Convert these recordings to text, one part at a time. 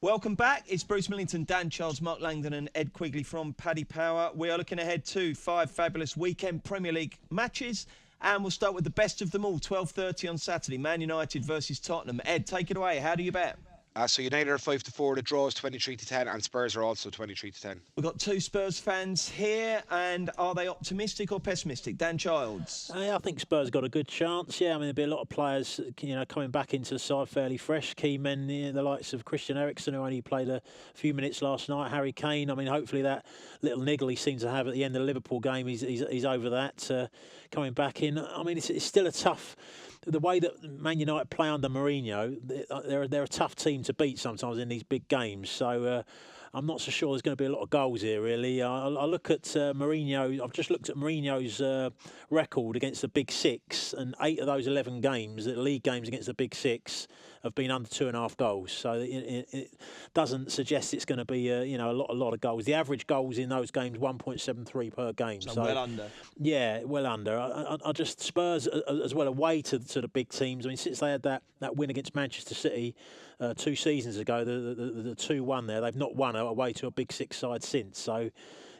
Welcome back. It's Bruce Millington, Dan Charles, Mark Langdon and Ed Quigley from Paddy Power. We are looking ahead to 5 fabulous weekend Premier League matches. And we'll start with the best of them all, 12:30 on Saturday, Man United versus Tottenham. Ed, take it away. How do you bet? So United are 5-4, the draw is 23-10, and Spurs are also 23-10. We've got two Spurs fans here, and are they optimistic or pessimistic? Dan Childs. I think Spurs got a good chance. Yeah, I mean there'll be a lot of players, coming back into the side fairly fresh. Key men, the likes of Christian Eriksen, who only played a few minutes last night. Harry Kane. I mean, hopefully that little niggle he seems to have at the end of the Liverpool game, he's over that. Coming back in. I mean, it's still a tough. The way that Man United play under Mourinho, they're a tough team to beat sometimes in these big games. So I'm not so sure there's going to be a lot of goals here, really. I look at Mourinho. I've just looked at Mourinho's record against the Big Six, and 8 of those 11 games, the league games against the Big Six, have been under 2.5 goals. So it doesn't suggest it's going to be a lot of goals. The average goals in those games 1.73 per game. So well under. Yeah, well under. I just Spurs as well away to the big teams. I mean, since they had that win against Manchester City 2 seasons ago, the 2-1 there, they've not won away to a Big Six side since. So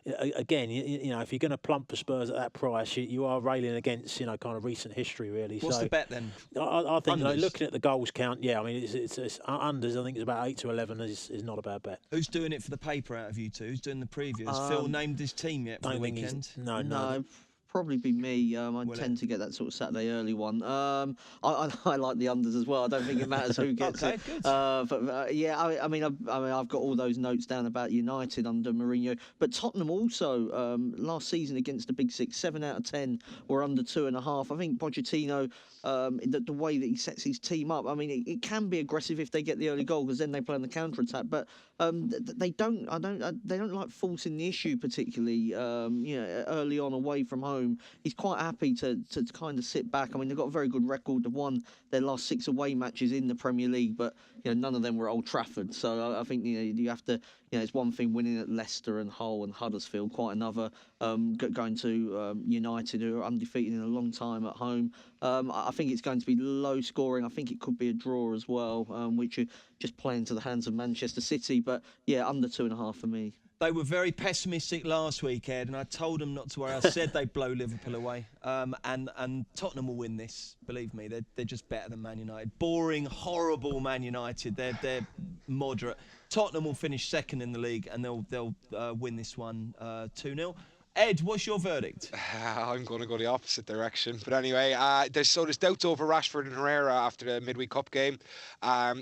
again, if you're going to plump for Spurs at that price, you are railing against kind of recent history, really. What's the bet then? I think looking at the goals count, yeah, I mean it's unders. I think it's about 8 to 11 is not a bad bet. Who's doing it for the paper out of you two? Who's doing the preview? Has Phil named his team yet for the weekend? No. Probably be me. I tend to get that sort of Saturday early one. I like the unders as well. I don't think it matters who gets okay, it. Good. I mean, I've got all those notes down about United under Mourinho, but Tottenham also last season against the Big Six, 7 out of 10 were under 2.5. I think Pochettino, the way that he sets his team up, I mean, it can be aggressive if they get the early goal because then they play on the counter attack. But they don't like forcing the issue particularly. Early on away from home. He's quite happy to kind of sit back. I mean, they've got a very good record. They've won their last 6 away matches in the Premier League, but none of them were Old Trafford. So I think you have to. It's one thing winning at Leicester and Hull and Huddersfield, quite another going to United, who are undefeated in a long time at home. I think it's going to be low scoring. I think it could be a draw as well, which are just playing to the hands of Manchester City. But yeah, under 2.5 for me. They were very pessimistic last week, Ed, and I told them not to worry. I said they'd blow Liverpool away, and Tottenham will win this. Believe me, they're just better than Man United. Boring, horrible Man United. They're moderate. Tottenham will finish second in the league, and they'll win this one 2-0. Ed, what's your verdict? I'm going to go the opposite direction. But anyway, there's doubts over Rashford and Herrera after the midweek cup game.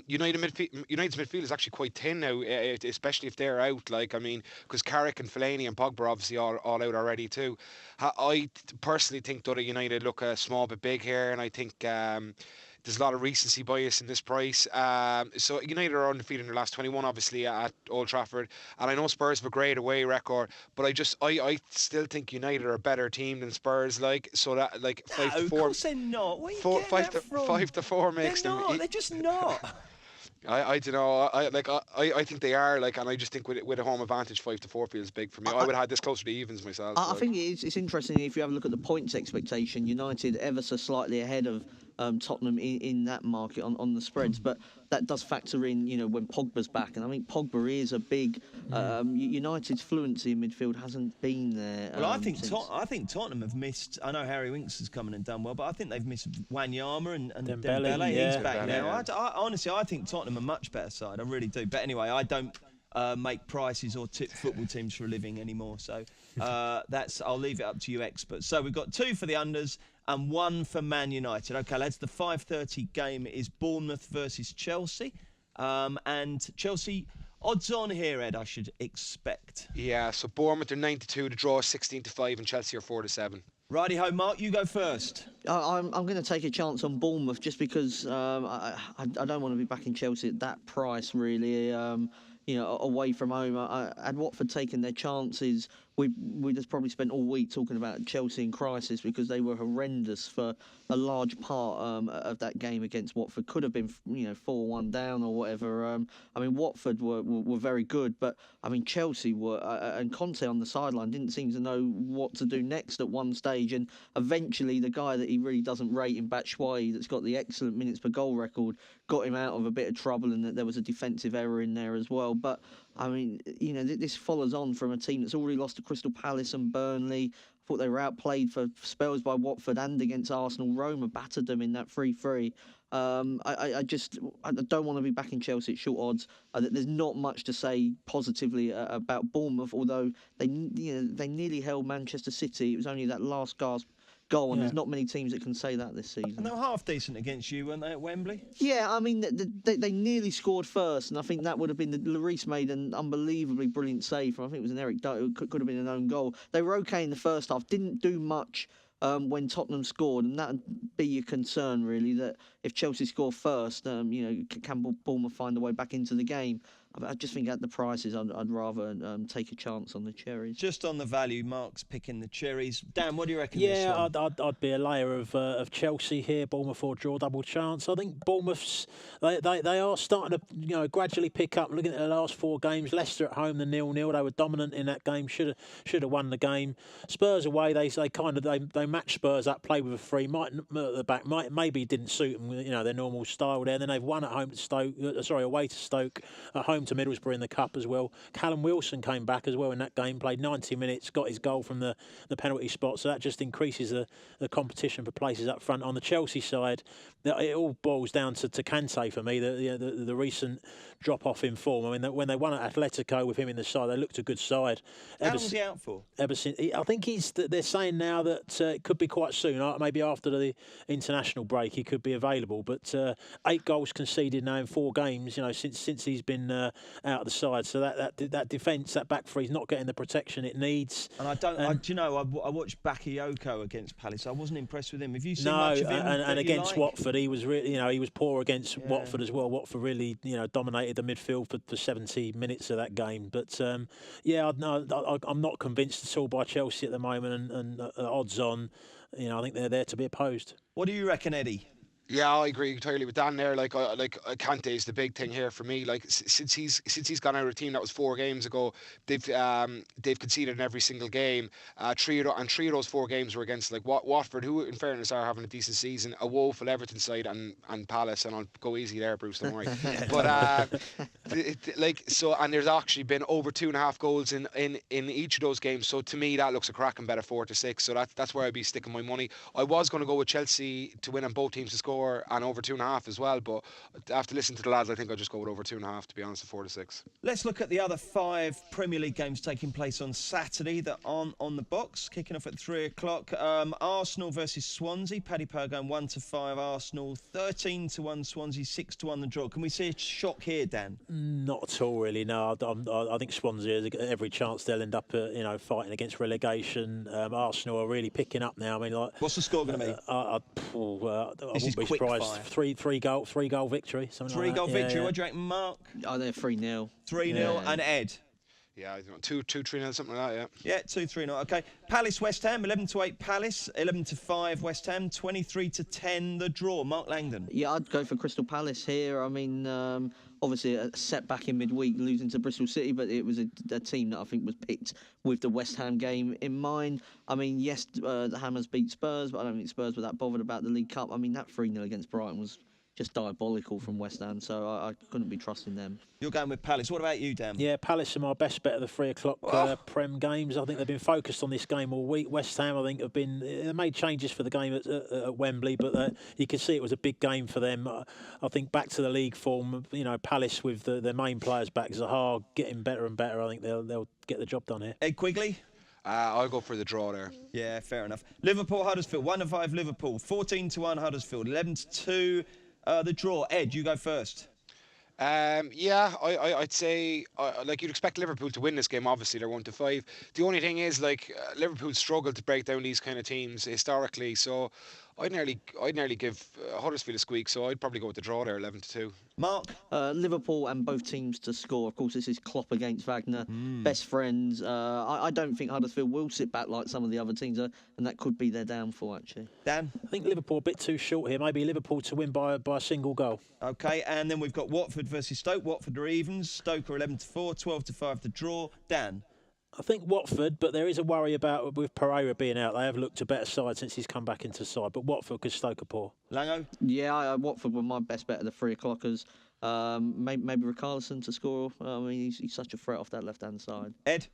United's midfield is actually quite thin now, especially if they're out. Because Carrick and Fellaini and Pogba are obviously all out already too. I personally think that United look a small bit big here, and I think there's a lot of recency bias in this price. So United are undefeated in their last 21, obviously, at Old Trafford. And I know Spurs have a great away record, but I still think United are a better team than Spurs. 5-4. Of course they're not. Where are you getting that from? 5-4 makes they're them. Not. They're just not. I don't know. I think they are, and I just think with a home advantage, 5-4 feels big for me. I would have had this closer to evens myself. I think it's interesting if you have a look at the points expectation. United ever so slightly ahead of Tottenham in that market on the spreads, but that does factor in, when Pogba's back, and I think Pogba is a big. United's fluency in midfield hasn't been there. Well, I think Tottenham have missed. I know Harry Winks has come in and done well, but I think they've missed Wanyama and Dembele. He's back now. I honestly, I think Tottenham are a much better side. I really do. But anyway, I don't make prices or tip football teams for a living anymore. So I'll leave it up to you experts. So we've got 2 for the unders and 1 for Man United. Okay, lads, the 5:30 game is Bournemouth versus Chelsea. And Chelsea, odds on here, Ed, I should expect. Yeah, so Bournemouth are 92, the draw is 16-5, and Chelsea are 4-7. Righty-ho, Mark, you go first. I'm going to take a chance on Bournemouth just because I don't want to be backing Chelsea at that price, really. Away from home. Had Watford taken their chances we just probably spent all week talking about Chelsea in crisis because they were horrendous for a large part of that game against Watford. Could have been 4-1 down or whatever. I mean, Watford were very good, but I mean Chelsea were and Conte on the sideline didn't seem to know what to do next at one stage, and eventually the guy that he really doesn't rate in Batshuayi, that's got the excellent minutes per goal record, got him out of a bit of trouble, and that there was a defensive error in there as well. But I mean, this follows on from a team that's already lost to Crystal Palace and Burnley. I thought they were outplayed for spells by Watford and against Arsenal. Roma battered them in that 3-3. I don't want to be back in Chelsea at short odds. There's not much to say positively about Bournemouth, although they nearly held Manchester City. It was only that last gasp goal, and there's not many teams that can say that this season. And they were half decent against you, weren't they, at Wembley? Yeah, I mean, they nearly scored first, and I think that would have been Lloris made an unbelievably brilliant save from, I think it was an Eric Dyer, could have been an own goal. They were okay in the first half, didn't do much when Tottenham scored, and that would be your concern, really, that if Chelsea score first, can Bournemouth find a way back into the game? I just think at the prices, I'd rather take a chance on the cherries. Just on the value, Mark's picking the cherries. Dan, what do you reckon? Yeah, I'd be a layer of Chelsea here. Bournemouth or draw, double chance. I think Bournemouth's they are starting to gradually pick up. Looking at the last 4 games, Leicester at home, the 0-0, they were dominant in that game. Should have won the game. Spurs away, they matched Spurs up, played with a free. Might at the back, maybe didn't suit them. Their normal style there. And then they've won at home to Stoke. Away to Stoke, at home to Middlesbrough in the Cup as well. Callum Wilson came back as well in that game, played 90 minutes, got his goal from the penalty spot, so that just increases the competition for places up front. On the Chelsea side, it all boils down to Kante for me, the recent drop-off in form. I mean, when they won at Atletico with him in the side, they looked a good side. How long was he out for? Ever since, I think they're saying now that it could be quite soon, maybe after the international break, he could be available. But 8 goals conceded now in 4 games, since he's been out of the side. So that defence, that back three is not getting the protection it needs. And I watched Bakayoko against Palace. I wasn't impressed with him. Have you seen much of him? And against Watford, he was really, he was poor against Watford as well. Watford really, dominated the midfield for 70 minutes of that game. But I'm not convinced at all by Chelsea at the moment, and odds on, I think they're there to be opposed. What do you reckon, Eddie? Yeah, I agree entirely with Dan there. Kante is the big thing here for me. Since he's gone out of a team that was 4 games ago, they've conceded in every single game. 3 of those 4 games were against Watford, who in fairness are having a decent season, a woeful Everton side, and Palace. And I'll go easy there, Bruce, don't worry. But and there's actually been over 2.5 goals in each of those games. So to me, that looks a cracking bet of 4-6. So that's where I'd be sticking my money. I was going to go with Chelsea to win on both teams to score, and over 2.5 as well, but after listening to the lads, I think I'll just go with over 2.5, to be honest, at 4-6. Let's look at the other 5 Premier League games taking place on Saturday that aren't on the box, kicking off at 3 o'clock. Arsenal versus Swansea. Paddy Power going 1-5 Arsenal, 13-1 Swansea, 6-1 the draw. Can we see a shock here, Dan? Not at all, really. No, I think Swansea has every chance they'll end up fighting against relegation. Arsenal are really picking up now. I mean, what's the score going to be? I wouldn't be surprised. Three goal victory. Three goal victory. What do you reckon, Mark? They're 3-0. 3-0, and Ed. Yeah, 2-3-0, something like that. Yeah, 2-3-0. Okay. Palace West Ham, 11-8 Palace, 11-5 West Ham, 23-10 the draw. Mark Langdon. Yeah, I'd go for Crystal Palace here. I mean, obviously a setback in midweek losing to Bristol City, but it was a team that I think was picked with the West Ham game in mind. I mean, yes, the Hammers beat Spurs, but I don't think Spurs were that bothered about the League Cup. I mean, that 3-0 against Brighton was just diabolical from West Ham, so I couldn't be trusting them. You're going with Palace. What about you, Dan? Yeah, Palace are my best bet of the 3 o'clock Prem games. I think they've been focused on this game all week. West Ham, I think, they made changes for the game at Wembley, but you can see it was a big game for them. I think back to the league form, Palace with their main players back, Zaha getting better and better. I think they'll get the job done here. Ed Quigley? I'll go for the draw there. Yeah, fair enough. Liverpool, Huddersfield, 1-5 Liverpool, 14-1 Huddersfield, 11-2 the draw. Ed, you go first. I'd say you'd expect Liverpool to win this game. Obviously, they're 1-5. The only thing is, Liverpool struggle to break down these kind of teams historically. So I'd nearly give Huddersfield a squeak, so I'd probably go with the draw there, 11-2. Mark? Liverpool and both teams to score. Of course, this is Klopp against Wagner, best friends. I don't think Huddersfield will sit back like some of the other teams, and that could be their downfall, actually. Dan? I think Liverpool a bit too short here. Maybe Liverpool to win by a single goal. OK, and then we've got Watford versus Stoke. Watford are evens. Stoke are 11-4, 12-5 the draw. Dan? I think Watford, but there is a worry about with Pereira being out. They have looked a better side since he's come back into side. But Watford, because Stoke are poor. Lango? Yeah, Watford were my best bet of the 3 o'clockers. Maybe Richarlison to score. I mean, he's such a threat off that left-hand side. Ed?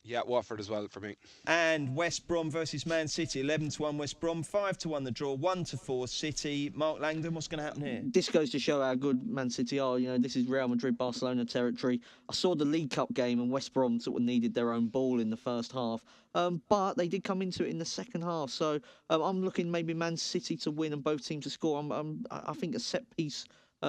Yeah, Watford as well for me. And West Brom versus Man City, 11-1 West Brom, 5-1 the draw, 1-4 City. Mark Langdon, what's going to happen here? This goes to show how good Man City are. You know, this is Real Madrid, Barcelona territory. I saw the League Cup game and West Brom sort of needed their own ball in the first half. But they did come into it in the second half. So I'm looking maybe Man City to win and both teams to score. I think a set piece.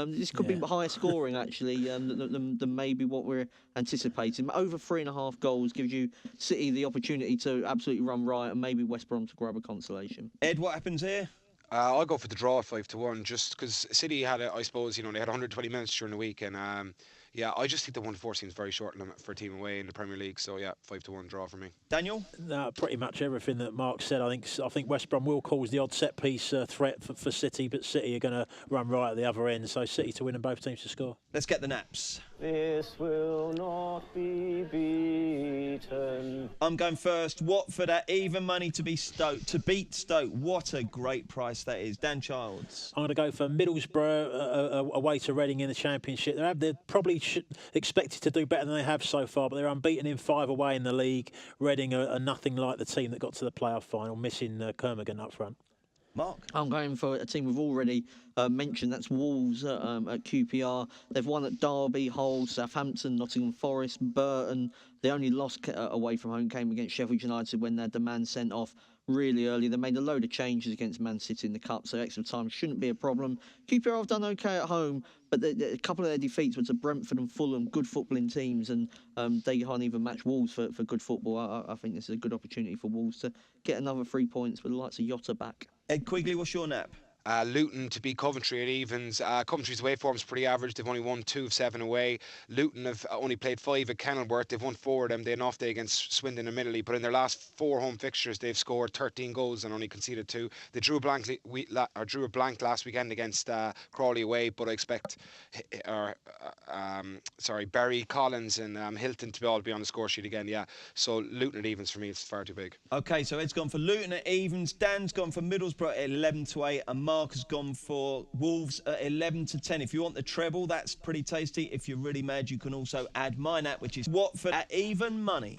This could be higher scoring, actually, than maybe what we're anticipating. Over 3.5 goals gives you City the opportunity to absolutely run riot and maybe West Brom to grab a consolation. Ed, what happens here? I'll go for the draw at 5-1, just because City had, I suppose, they had 120 minutes during the week, and I just think the 1-4 seems very short limit for a team away in the Premier League. So 5-1 draw for me. Daniel? No, pretty much everything that Mark said. I think West Brom will cause the odd set piece threat for City, but City are going to run right at the other end. So City to win and both teams to score. Let's get the naps. This will not be beaten. I'm going first. Watford at even money to beat Stoke. What a great price that is. Dan Childs. I'm going to go for Middlesbrough away to Reading in the Championship. They're probably expected to do better than they have so far, but they're unbeaten in 5 away in the league. Reading are nothing like the team that got to the playoff final, missing Kermorgan up front. Mark? I'm going for a team we've already mentioned. That's Wolves at QPR. They've won at Derby, Hull, Southampton, Nottingham Forest, Burton. The only loss away from home came against Sheffield United when they had the man sent off really early. They made a load of changes against Man City in the Cup, so extra time shouldn't be a problem. QPR have done okay at home, but a couple of their defeats were to Brentford and Fulham, good footballing teams, and they can't even match Wolves for good football. I think this is a good opportunity for Wolves to get another 3 points with the likes of Jota back. Ed Quigley, what's your nap? Luton to beat Coventry at evens. Coventry's away form's pretty average. They've only won 2 of 7 away. Luton have only played 5 at Kenilworth. They've won 4 of them. They had an off day against Swindon and Middley, but in their last 4 home fixtures, they've scored 13 goals and only conceded 2. They drew a blank last weekend against Crawley away, but I expect Barry, Collins and Hilton to all be on the score sheet again. Yeah, so Luton at evens for me is far too big. OK, so Ed's gone for Luton at evens. Dan's gone for Middlesbrough at 11-8, and Mark has gone for Wolves at 11-10. If you want the treble, that's pretty tasty. If you're really mad, you can also add my nap, which is Watford at even money.